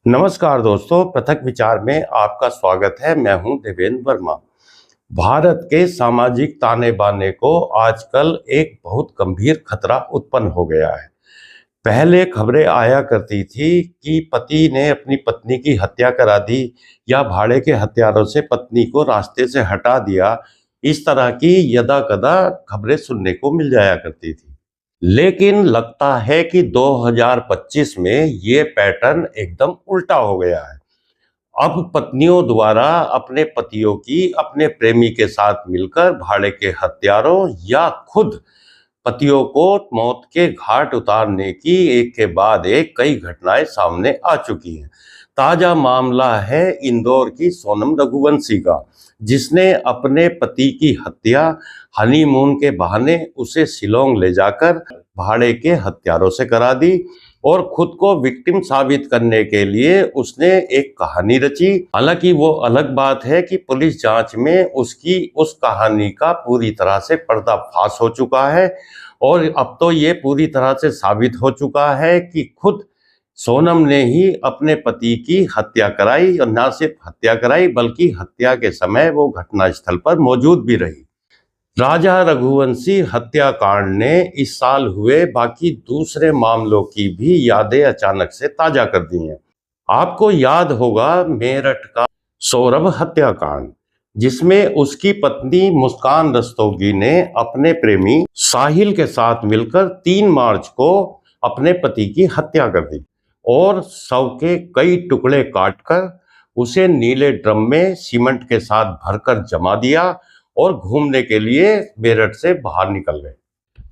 नमस्कार दोस्तों, पृथक विचार में आपका स्वागत है। मैं हूं देवेंद्र वर्मा। भारत के सामाजिक ताने बाने को आजकल एक बहुत गंभीर खतरा उत्पन्न हो गया है। पहले खबरें आया करती थी कि पति ने अपनी पत्नी की हत्या करा दी या भाड़े के हथियारों से पत्नी को रास्ते से हटा दिया। इस तरह की यदाकदा खबरें सुनने को मिल जाया करती थी। लेकिन लगता है कि 2025 में ये पैटर्न एकदम उल्टा हो गया है। अब पत्नियों द्वारा अपने पतियों की अपने प्रेमी के साथ मिलकर भाड़े के हत्यारों या खुद पतियों को मौत के घाट उतारने की एक के बाद एक कई घटनाएं सामने आ चुकी हैं। ताजा मामला है इंदौर की सोनम रघुवंशी का, जिसने अपने पति की हत्या हनीमून के बहाने उसे शिलोंग ले जाकर भाड़े के हत्यारों से करा दी और खुद को विक्टिम साबित करने के लिए उसने एक कहानी रची। हालांकि वो अलग बात है कि पुलिस जांच में उसकी उस कहानी का पूरी तरह से पर्दाफाश हो चुका है और अब तो ये पूरी तरह से साबित हो चुका है कि खुद सोनम ने ही अपने पति की हत्या कराई और न सिर्फ हत्या कराई बल्कि हत्या के समय वो घटनास्थल पर मौजूद भी रही। राजा रघुवंशी हत्याकांड ने इस साल हुए बाकी दूसरे मामलों की भी यादें अचानक से ताजा कर दी हैं। आपको याद होगा मेरठ का सौरभ हत्याकांड, जिसमें उसकी पत्नी मुस्कान रस्तोगी ने अपने प्रेमी साहिल के साथ मिलकर 3 मार्च को अपने पति की हत्या कर दी और शव के कई टुकड़े काटकर उसे नीले ड्रम में सीमेंट के साथ भरकर जमा दिया और घूमने के लिए मेरठ से बाहर निकल गए।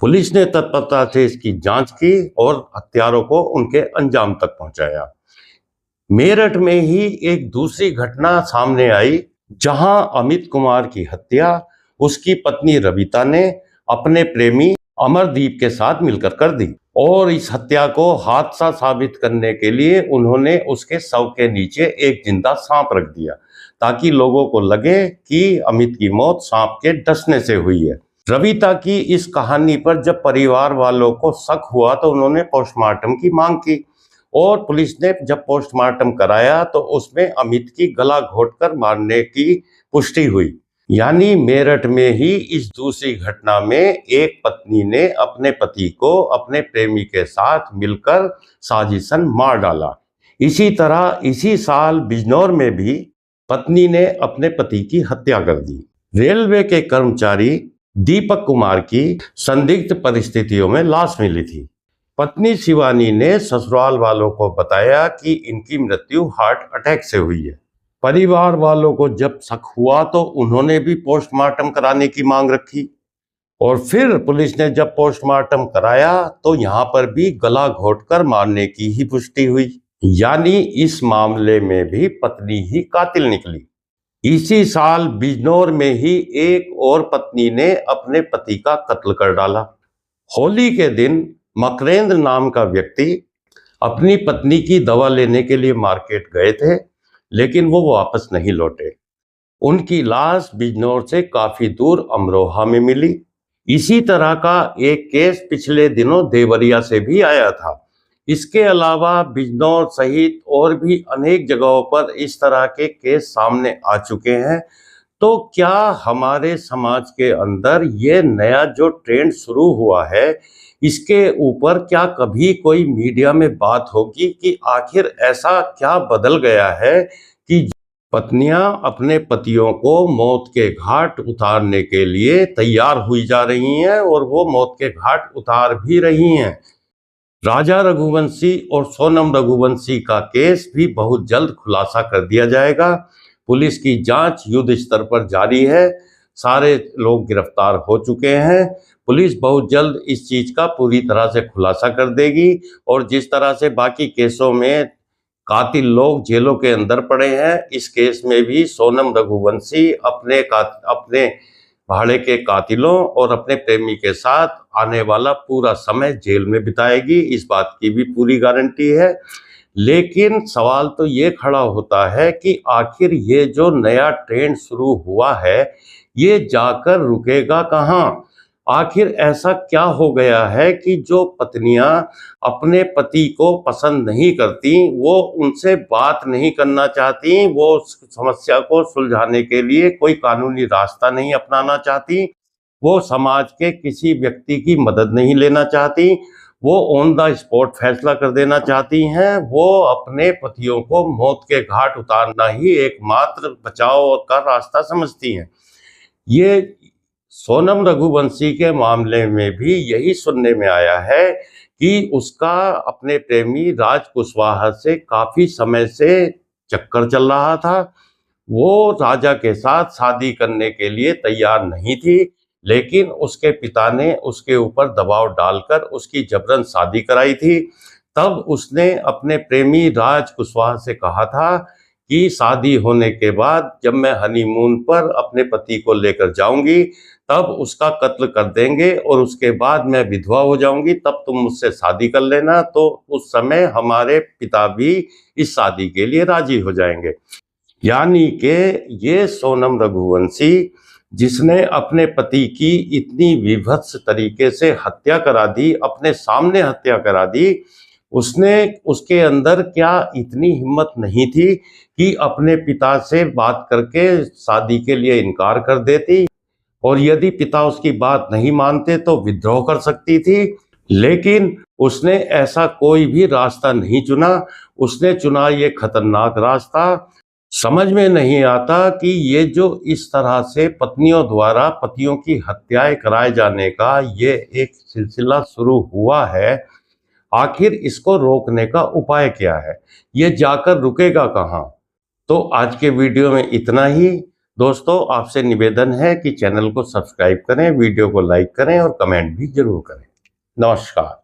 पुलिस ने तत्परता से इसकी जांच की और हत्यारों को उनके अंजाम तक पहुंचाया। मेरठ में ही एक दूसरी घटना सामने आई, जहां अमित कुमार की हत्या उसकी पत्नी रविता ने अपने प्रेमी अमरदीप के साथ मिलकर कर दी और इस हत्या को हादसा साबित करने के लिए उन्होंने उसके शव के नीचे एक जिंदा सांप रख दिया ताकि लोगों को लगे कि अमित की मौत सांप के डसने से हुई है। रविता की इस कहानी पर जब परिवार वालों को शक हुआ तो उन्होंने पोस्टमार्टम की मांग की और पुलिस ने जब पोस्टमार्टम कराया तो उसमें अमित की गला घोंटकर मारने की पुष्टि हुई। यानी मेरठ में ही इस दूसरी घटना में एक पत्नी ने अपने पति को अपने प्रेमी के साथ मिलकर साजिशन मार डाला। इसी तरह इसी साल बिजनौर में भी पत्नी ने अपने पति की हत्या कर दी। रेलवे के कर्मचारी दीपक कुमार की संदिग्ध परिस्थितियों में लाश मिली थी। पत्नी शिवानी ने ससुराल वालों को बताया कि इनकी मृत्यु हार्ट अटैक से हुई है। परिवार वालों को जब शक हुआ तो उन्होंने भी पोस्टमार्टम कराने की मांग रखी और फिर पुलिस ने जब पोस्टमार्टम कराया तो यहाँ पर भी गला घोंटकर मारने की ही पुष्टि हुई। यानी इस मामले में भी पत्नी ही कातिल निकली। इसी साल बिजनौर में ही एक और पत्नी ने अपने पति का कत्ल कर डाला। होली के दिन मकरेंद्र नाम का व्यक्ति अपनी पत्नी की दवा लेने के लिए मार्केट गए थे, लेकिन वो वापस नहीं लौटे। उनकी लाश बिजनौर से काफी दूर अमरोहा में मिली। इसी तरह का एक केस पिछले दिनों देवरिया से भी आया था। इसके अलावा बिजनौर सहित और भी अनेक जगहों पर इस तरह के केस सामने आ चुके हैं। तो क्या हमारे समाज के अंदर ये नया जो ट्रेंड शुरू हुआ है, इसके ऊपर क्या कभी कोई मीडिया में बात होगी कि आखिर ऐसा क्या बदल गया है कि पत्नियां अपने पतियों को मौत के घाट उतारने के लिए तैयार हुई जा रही हैं और वो मौत के घाट उतार भी रही हैं। राजा रघुवंशी और सोनम रघुवंशी का केस भी बहुत जल्द खुलासा कर दिया जाएगा। पुलिस की जांच युद्ध स्तर पर जारी है। सारे लोग गिरफ्तार हो चुके हैं। पुलिस बहुत जल्द इस चीज का पूरी तरह से खुलासा कर देगी और जिस तरह से बाकी केसों में कातिल लोग जेलों के अंदर पड़े हैं, इस केस में भी सोनम रघुवंशी अपने भाड़े के कातिलों और अपने प्रेमी के साथ आने वाला पूरा समय जेल में बिताएगी, इस बात की भी पूरी गारंटी है। लेकिन सवाल तो ये खड़ा होता है कि आखिर ये जो नया ट्रेंड शुरू हुआ है, ये जाकर रुकेगा कहाँ? आखिर ऐसा क्या हो गया है कि जो पत्नियां अपने पति को पसंद नहीं करती, वो उनसे बात नहीं करना चाहती, वो समस्या को सुलझाने के लिए कोई कानूनी रास्ता नहीं अपनाना चाहती, वो समाज के किसी व्यक्ति की मदद नहीं लेना चाहती, वो ऑन द स्पॉट फैसला कर देना चाहती हैं, वो अपने पतियों को मौत के घाट उतारना ही एकमात्र बचाव का रास्ता समझती हैं। ये सोनम रघुवंशी के मामले में भी यही सुनने में आया है कि उसका अपने प्रेमी राज कुशवाहा से काफी समय से चक्कर चल रहा था। वो राजा के साथ शादी करने के लिए तैयार नहीं थी, लेकिन उसके पिता ने उसके ऊपर दबाव डालकर उसकी जबरन शादी कराई थी। तब उसने अपने प्रेमी राज कुशवाहा से कहा था कि शादी होने के बाद जब मैं हनीमून पर अपने पति को लेकर जाऊंगी, तब उसका कत्ल कर देंगे और उसके बाद मैं विधवा हो जाऊंगी, तब तुम मुझसे शादी कर लेना। तो उस समय हमारे पिता भी इस शादी के लिए राजी हो जाएंगे। यानी कि ये सोनम रघुवंशी, जिसने अपने पति की इतनी विभत्स तरीके से हत्या करा दी, अपने सामने हत्या करा दी, उसने उसके अंदर क्या इतनी हिम्मत नहीं थी कि अपने पिता से बात करके शादी के लिए इनकार कर देती, और यदि पिता उसकी बात नहीं मानते तो विद्रोह कर सकती थी। लेकिन उसने ऐसा कोई भी रास्ता नहीं चुना। उसने चुना ये खतरनाक रास्ता। समझ में नहीं आता कि ये जो इस तरह से पत्नियों द्वारा पतियों की हत्याएं कराए जाने का ये एक सिलसिला शुरू हुआ है, आखिर इसको रोकने का उपाय क्या है? ये जाकर रुकेगा कहाँ? तो आज के वीडियो में इतना ही। दोस्तों, आपसे निवेदन है कि चैनल को सब्सक्राइब करें, वीडियो को लाइक करें और कमेंट भी जरूर करें। नमस्कार।